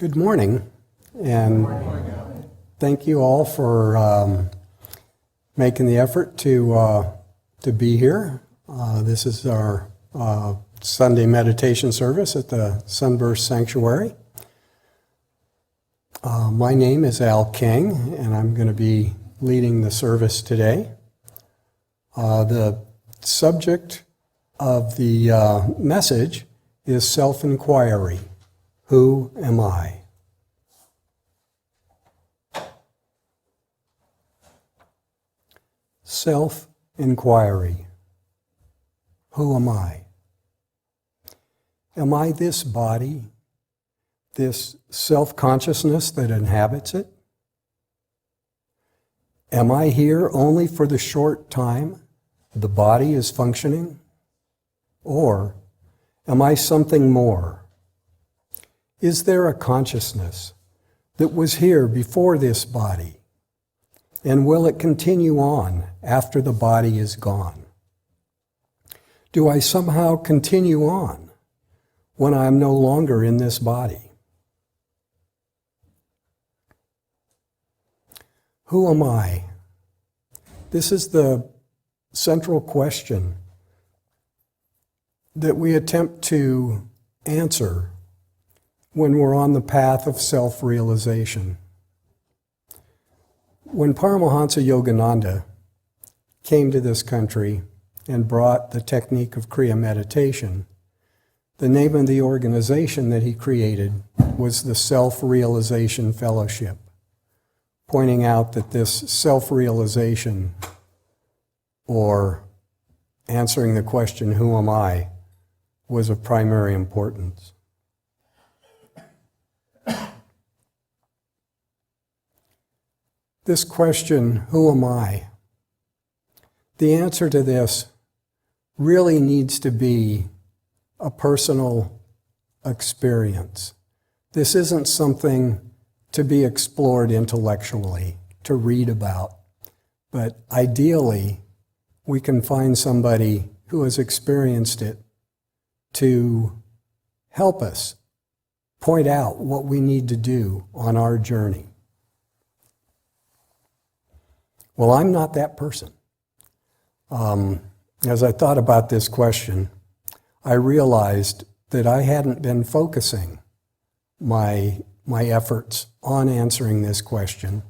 Good morning, and thank you all for making the effort to be here. This is our Sunday meditation service at the Sunburst Sanctuary. My name is Al King, and I'm going to be leading the service today. The subject of the message is self-inquiry. Who am I? Self-inquiry. Who am I? Am I this body, this self-consciousness that inhabits it? Am I here only for the short time the body is functioning? Or am I something more? Is there a consciousness that was here before this body? And will it continue on after the body is gone? Do I somehow continue on when I am no longer in this body? Who am I? This is the central question that we attempt to answer when we're on the path of self-realization. When Paramahansa Yogananda came to this country and brought the technique of Kriya meditation, the name of the organization that he created was the Self-Realization Fellowship, pointing out that this self-realization, or answering the question, who am I, was of primary importance. This question, who am I? The answer to this really needs to be a personal experience. This isn't something to be explored intellectually, to read about, but ideally we can find somebody who has experienced it to help us point out what we need to do on our journey. Well, I'm not that person. As I thought about this question, I realized that I hadn't been focusing my efforts on answering this question.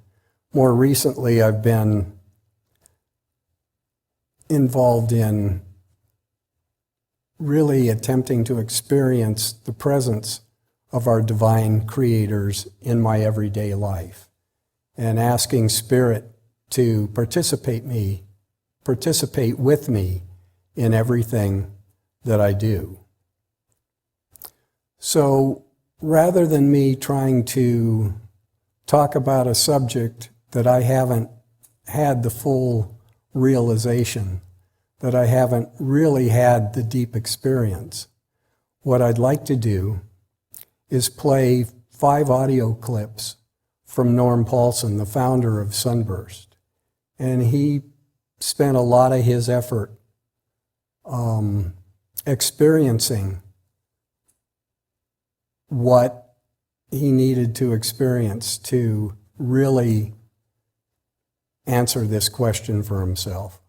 More recently, I've been involved in really attempting to experience the presence of our divine creators in my everyday life and asking Spirit to participate with me in everything that I do. So rather than me trying to talk about a subject that I haven't had the full realization, that I haven't really had the deep experience, what I'd like to do is play 5 audio clips from Norm Paulsen, the founder of Sunburst. And he spent a lot of his effort experiencing what he needed to experience to really answer this question for himself.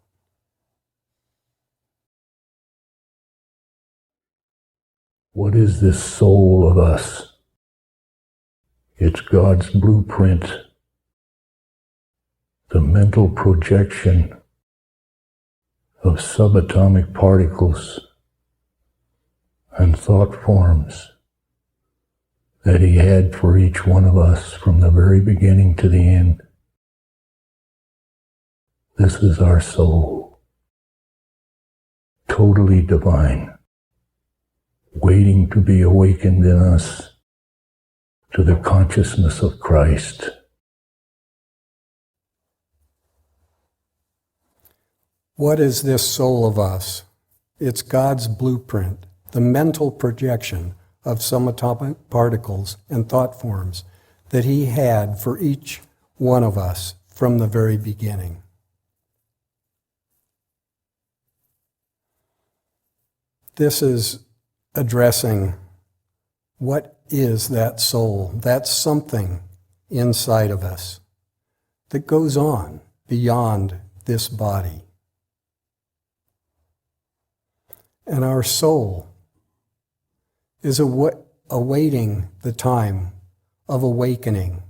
What is this soul of us? It's God's blueprint, the mental projection of subatomic particles and thought forms that He had for each one of us from the very beginning to the end. This is our soul, totally divine, waiting to be awakened in us to the consciousness of Christ. What is this soul of us? It's God's blueprint, the mental projection of subatomic particles and thought forms that He had for each one of us from the very beginning. This is addressing What is that soul? That's something inside of us that goes on beyond this body. And our soul is awaiting the time of awakening.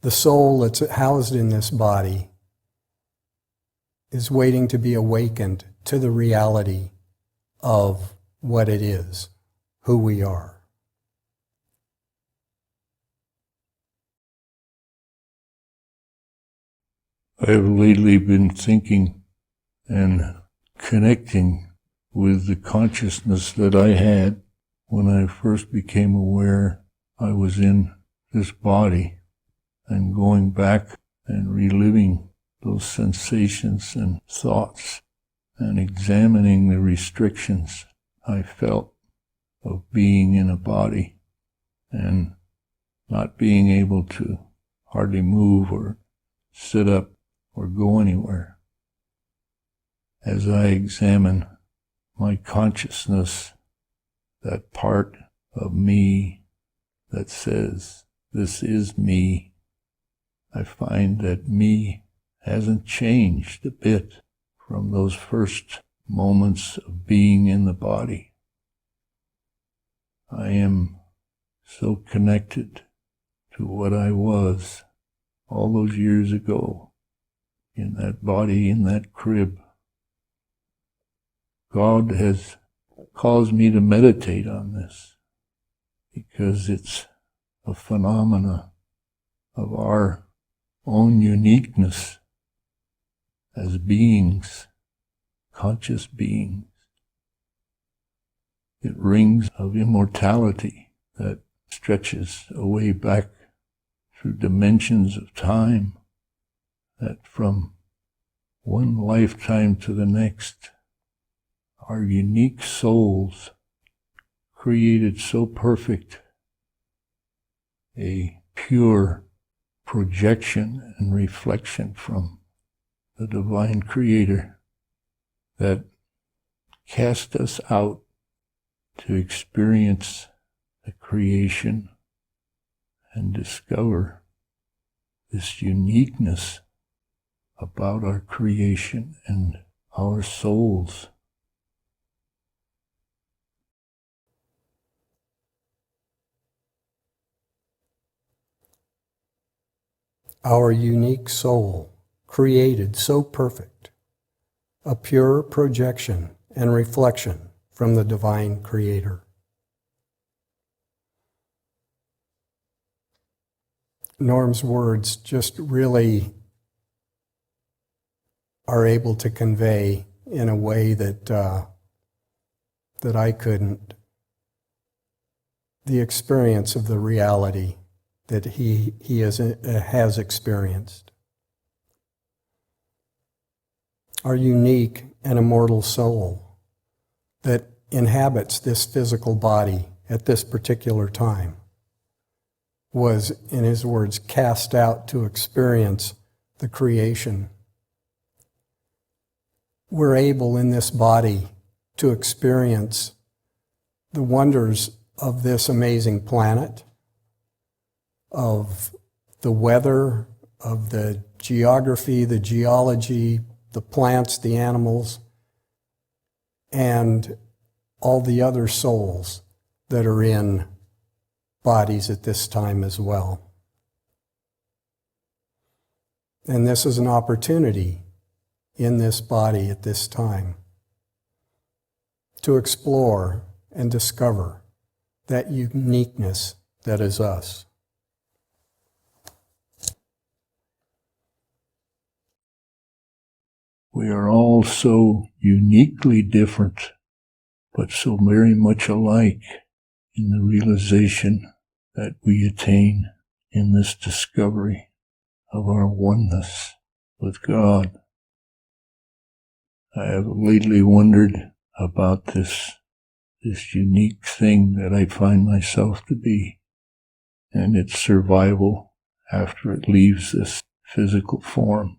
The soul that's housed in this body is waiting to be awakened to the reality of what it is, who we are. I have lately been thinking and connecting with the consciousness that I had when I first became aware I was in this body, and going back and reliving those sensations and thoughts and examining the restrictions I felt of being in a body and not being able to hardly move or sit up or go anywhere. As I examine my consciousness, that part of me that says, this is me, I find that me hasn't changed a bit from those first moments of being in the body. I am so connected to what I was all those years ago in that body, in that crib. God has caused me to meditate on this because it's a phenomena of our own uniqueness as beings, conscious beings. It rings of immortality that stretches away back through dimensions of time, that from one lifetime to the next, our unique souls, created so perfect, a pure projection and reflection from the divine Creator, that cast us out to experience the creation and discover this uniqueness about our creation and our souls. Our unique soul, created so perfect, a pure projection and reflection from the divine Creator. Norm's words just really are able to convey in a way that I couldn't, the experience of the reality that he has experienced. Our unique and immortal soul that inhabits this physical body at this particular time was, in his words, cast out to experience the creation. We're able in this body to experience the wonders of this amazing planet, of the weather, of the geography, the geology, the plants, the animals, and all the other souls that are in bodies at this time as well. And this is an opportunity in this body at this time to explore and discover that uniqueness that is us. We are all so uniquely different, but so very much alike in the realization that we attain in this discovery of our oneness with God. I have lately wondered about this unique thing that I find myself to be, and its survival after it leaves this physical form.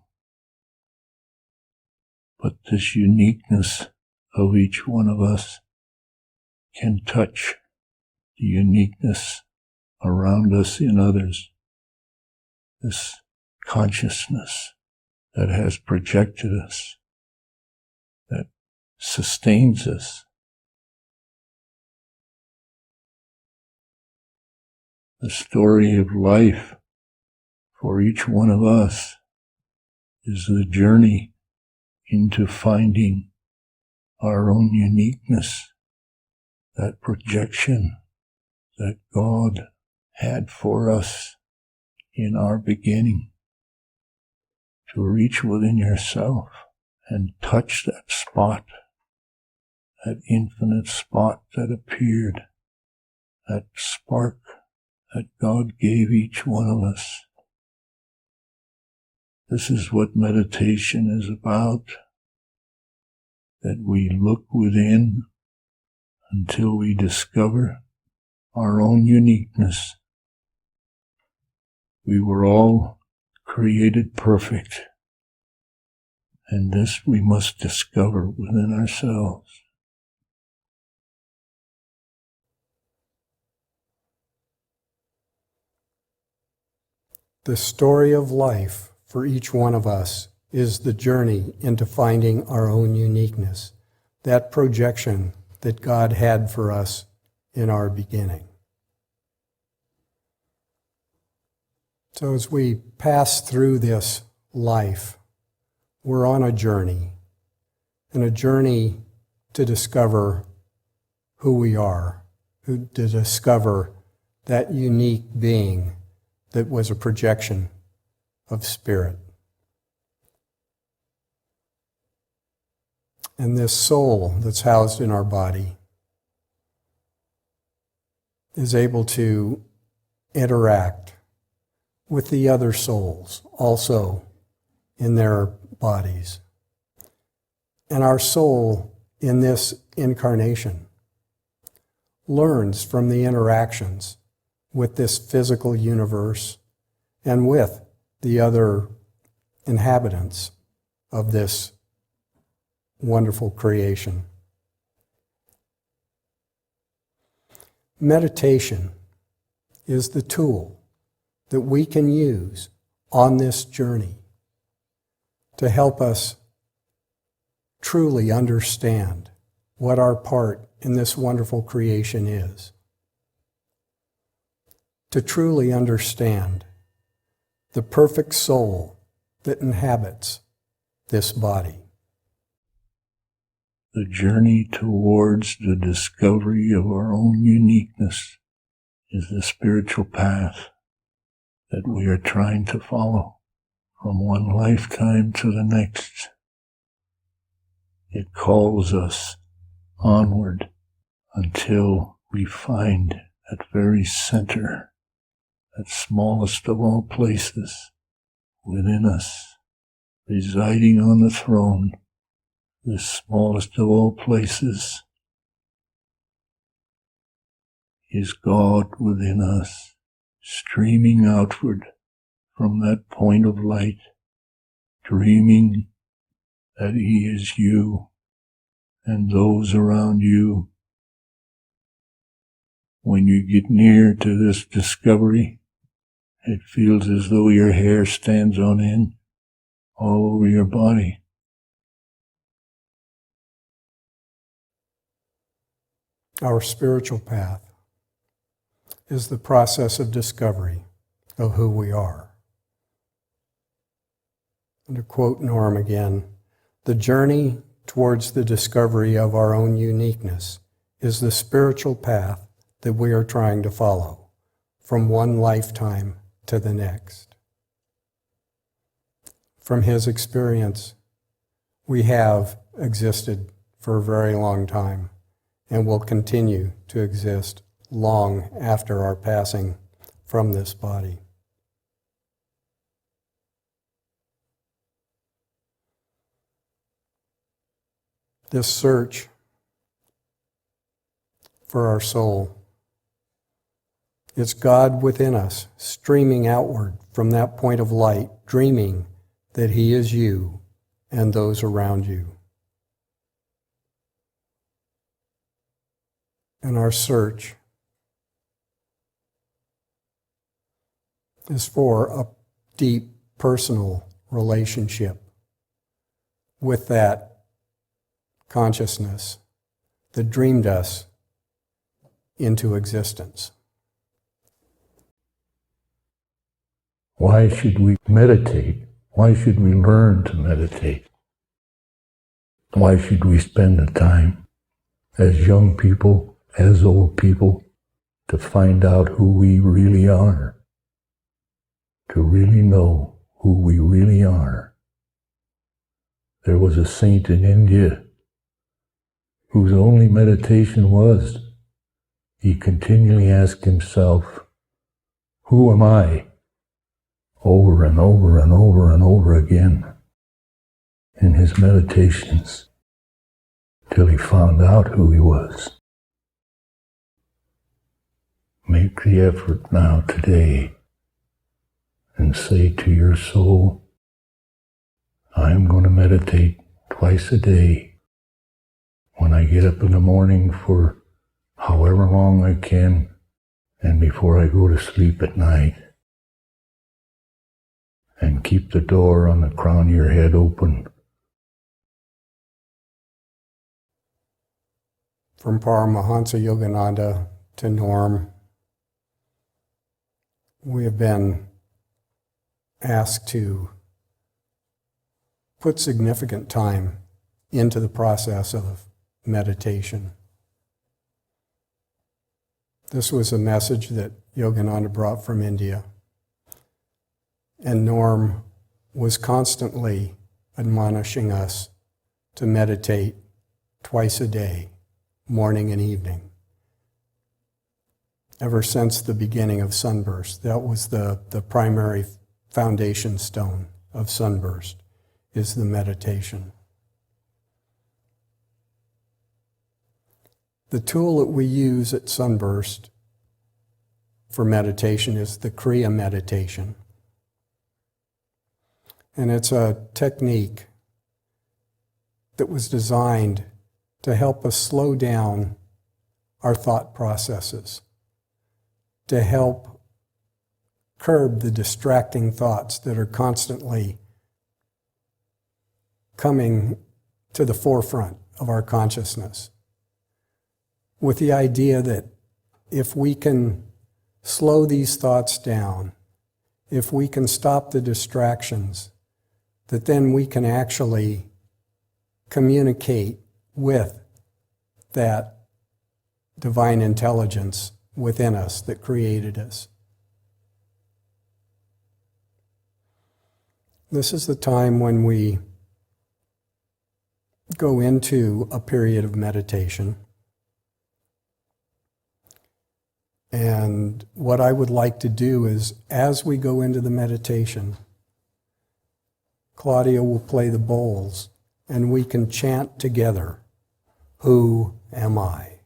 But this uniqueness of each one of us can touch the uniqueness around us in others, this consciousness that has projected us, that sustains us. The story of life for each one of us is the journey into finding our own uniqueness, that projection that God had for us in our beginning, to reach within yourself and touch that spot, that infinite spot that appeared, that spark that God gave each one of us. This is what meditation is about, that we look within until we discover our own uniqueness. We were all created perfect, and this we must discover within ourselves. The story of life for each one of us is the journey into finding our own uniqueness, that projection that God had for us in our beginning. So as we pass through this life, we're on a journey, and a journey to discover who we are, to discover that unique being that was a projection of spirit. And this soul that's housed in our body is able to interact with the other souls also in their bodies. And our soul in this incarnation learns from the interactions with this physical universe and with the other inhabitants of this wonderful creation. Meditation is the tool that we can use on this journey to help us truly understand what our part in this wonderful creation is. To truly understand the perfect soul that inhabits this body. The journey towards the discovery of our own uniqueness is the spiritual path that we are trying to follow from one lifetime to the next. It calls us onward until we find that very center, that smallest of all places within us, residing on the throne, this smallest of all places is God within us, streaming outward from that point of light, dreaming that He is you and those around you. When you get near to this discovery, it feels as though your hair stands on end all over your body. Our spiritual path is the process of discovery of who we are. And to quote Norm again, the journey towards the discovery of our own uniqueness is the spiritual path that we are trying to follow from one lifetime to the next. From his experience, we have existed for a very long time and will continue to exist long after our passing from this body. This search for our soul is God within us, streaming outward from that point of light, dreaming that He is you and those around you. And our search is for a deep personal relationship with that consciousness that dreamed us into existence. Why should we meditate? Why should we learn to meditate? Why should we spend the time as young people, as old people, to find out who we really are? To really know who we really are. There was a saint in India whose only meditation was, he continually asked himself, who am I? Over and over and over and over again in his meditations, till he found out who he was. Make the effort now today and say to your soul, I am going to meditate twice a day. When I get up in the morning for however long I can, and before I go to sleep at night. And keep the door on the crown of your head open. From Paramahansa Yogananda to Norm, we have been asked to put significant time into the process of meditation. This was a message that Yogananda brought from India. And Norm was constantly admonishing us to meditate twice a day, morning and evening. Ever since the beginning of Sunburst, that was the primary foundation stone of Sunburst, is the meditation. The tool that we use at Sunburst for meditation is the Kriya meditation. And it's a technique that was designed to help us slow down our thought processes, to help curb the distracting thoughts that are constantly coming to the forefront of our consciousness, with the idea that if we can slow these thoughts down, if we can stop the distractions, that then we can actually communicate with that divine intelligence within us that created us. This is the time when we go into a period of meditation. And what I would like to do is, as we go into the meditation, Claudia will play the bowls, and we can chant together, "Who am I?"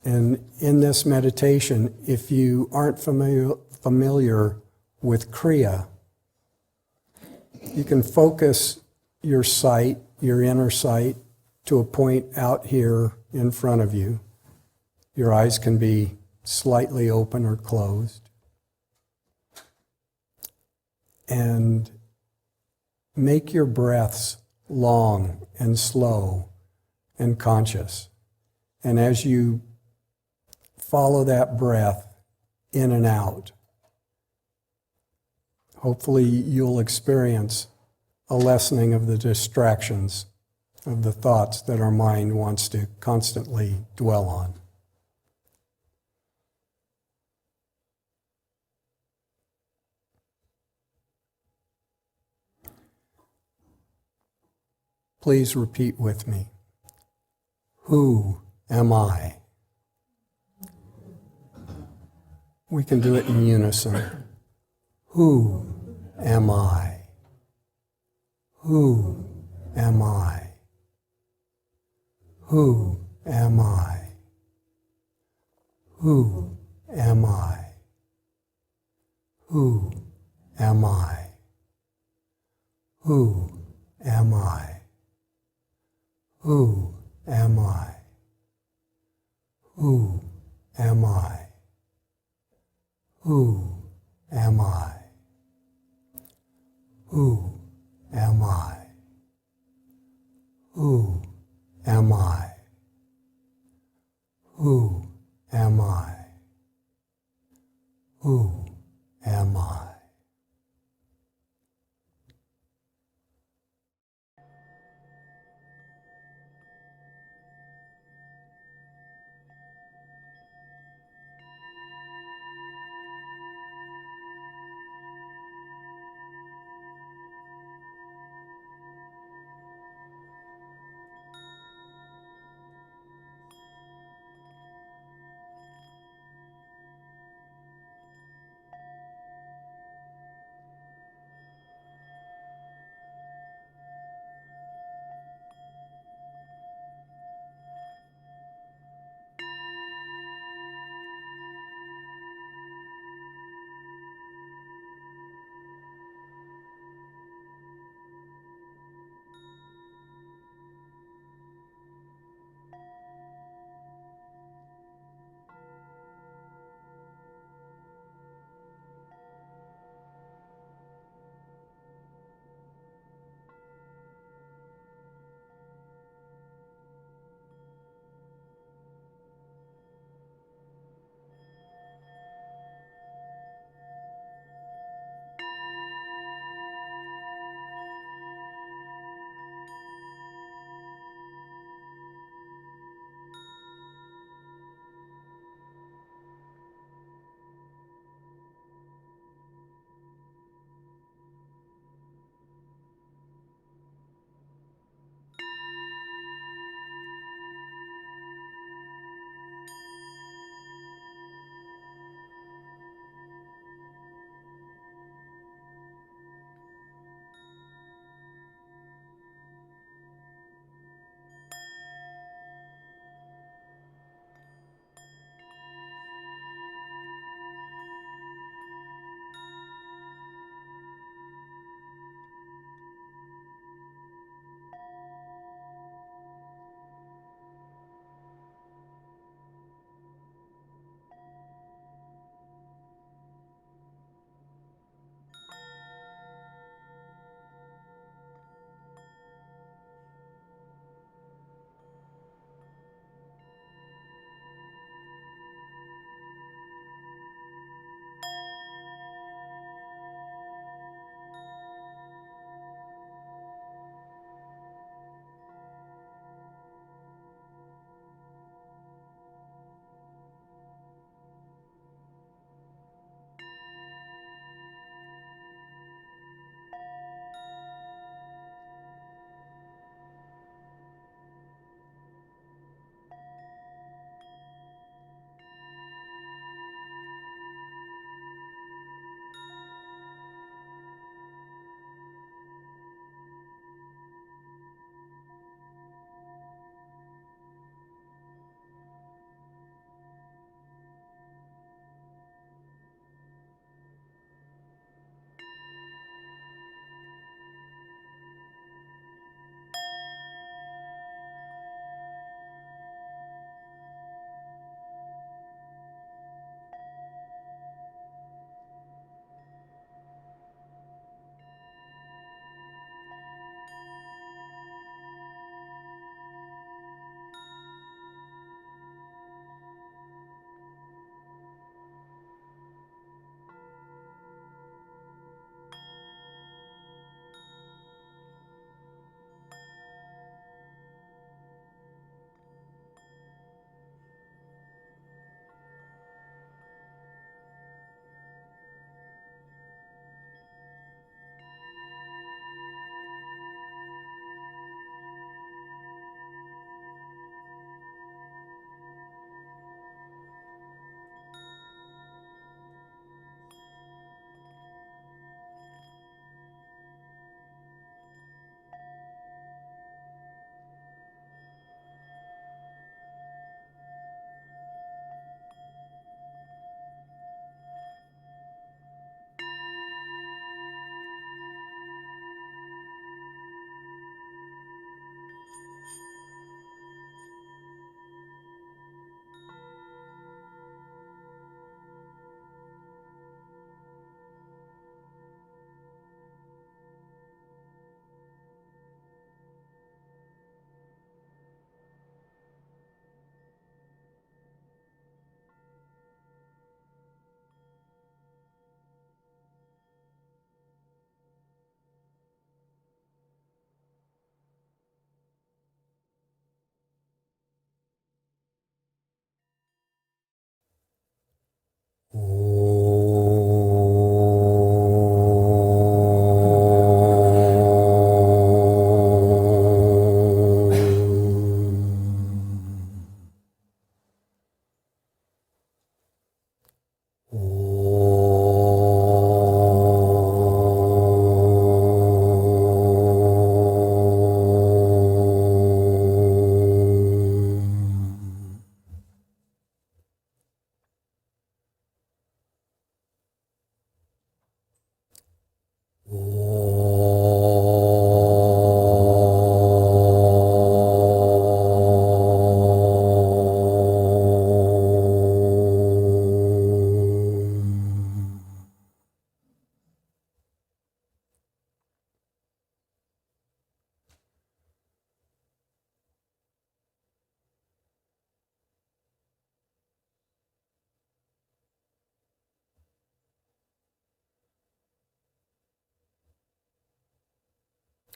And in this meditation, if you aren't familiar with Kriya, you can focus your sight, your inner sight, to a point out here in front of you. Your eyes can be slightly open or closed. And make your breaths long and slow and conscious. And as you follow that breath in and out, hopefully you'll experience a lessening of the distractions of the thoughts that our mind wants to constantly dwell on. Please repeat with me. Who am I? We can do it in unison. Who am I? Who am I? Who am I? Who am I? Who am I? Who am I? Who am I? Who am I? Who am I? Who am I? Who am I? Who am I? Who am I?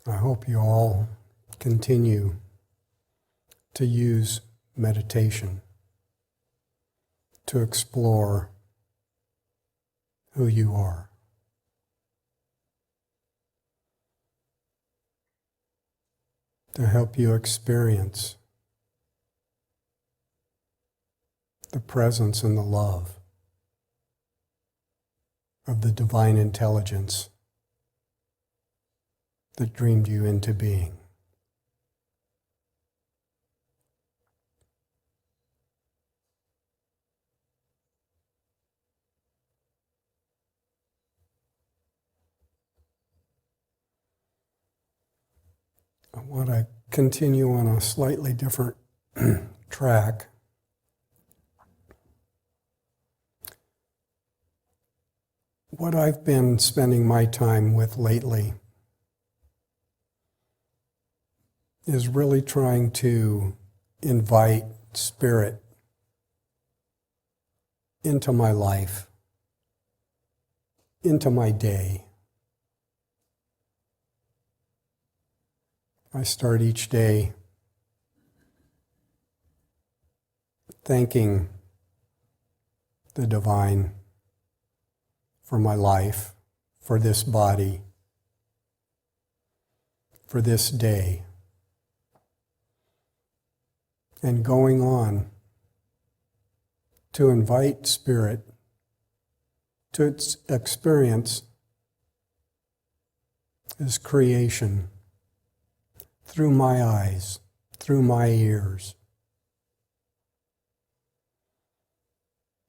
I hope you all continue to use meditation to explore who you are. To help you experience the presence and the love of the divine intelligence that dreamed you into being. I want to continue on a slightly different track. What I've been spending my time with lately is really trying to invite spirit into my life, into my day. I start each day thanking the divine for my life, for this body, for this day, and going on to invite spirit to its experience as creation through my eyes, through my ears,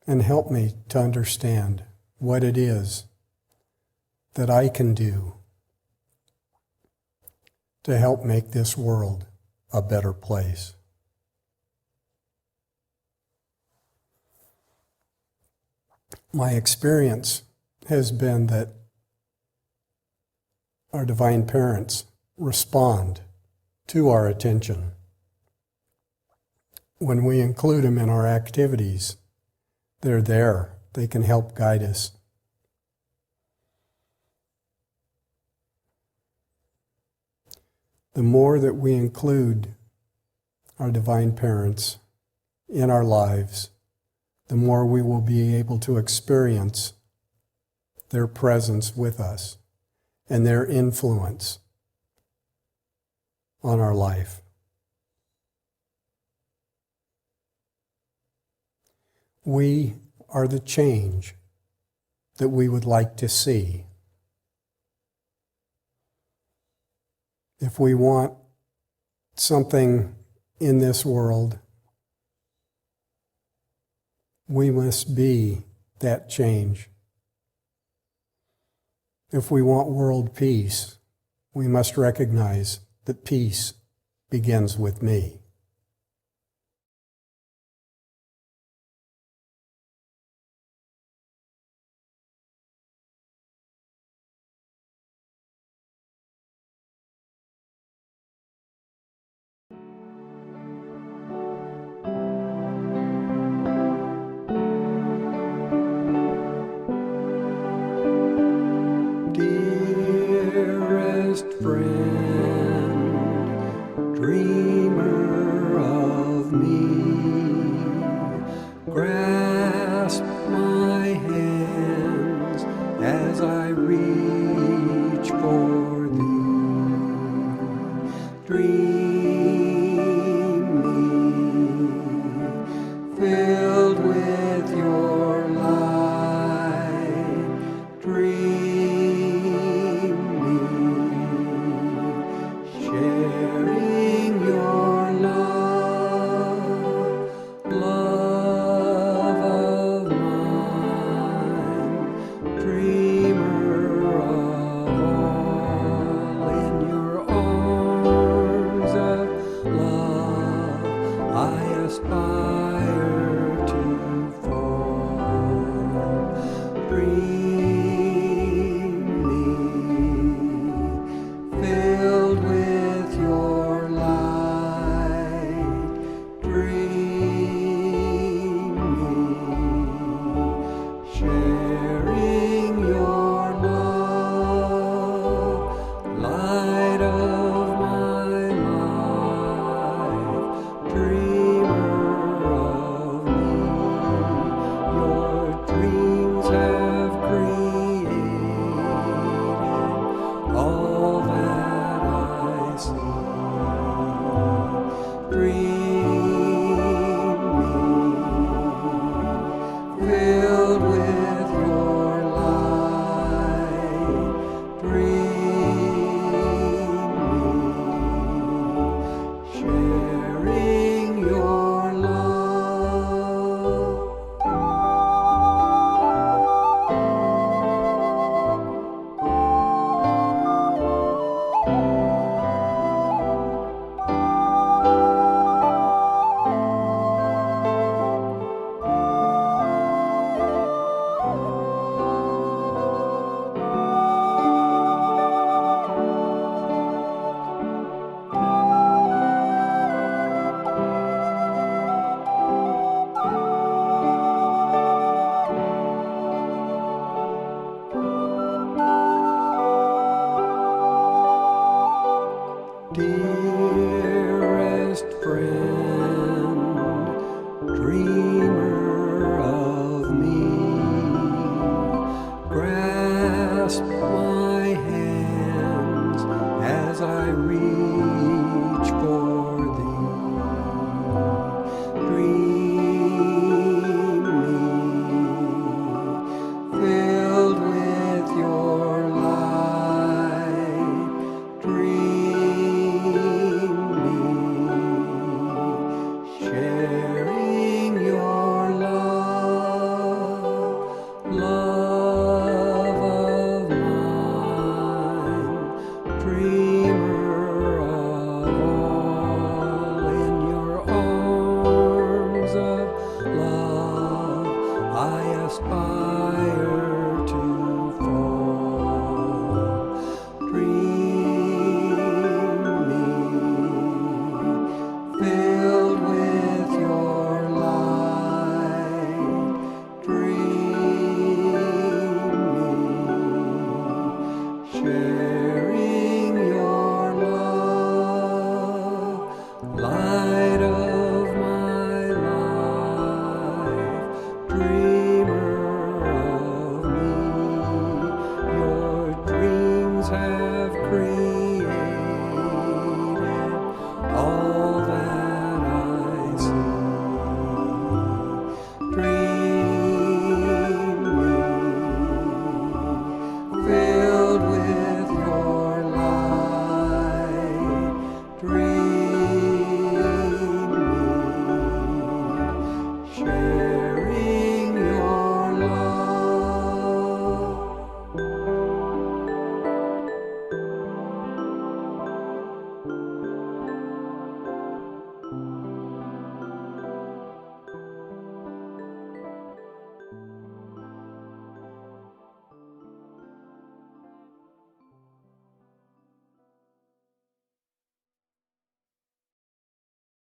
and help me to understand what it is that I can do to help make this world a better place. My experience has been that our divine parents respond to our attention. When we include them in our activities, they're there. They can help guide us. The more that we include our divine parents in our lives, the more we will be able to experience their presence with us and their influence on our life. We are the change that we would like to see. If we want something in this world, we must be that change. If we want world peace, we must recognize that peace begins with me. Dearest friend, dreamer of me, grasp my hands as I reach for thee. Dream me, filled with your light. Dream sharing your love, love of mine, dreamer of all. In your arms of love, I aspire to fall. Dream me, filled with your light. Dream me, sharing your dearest friend, dreamer of me, grasp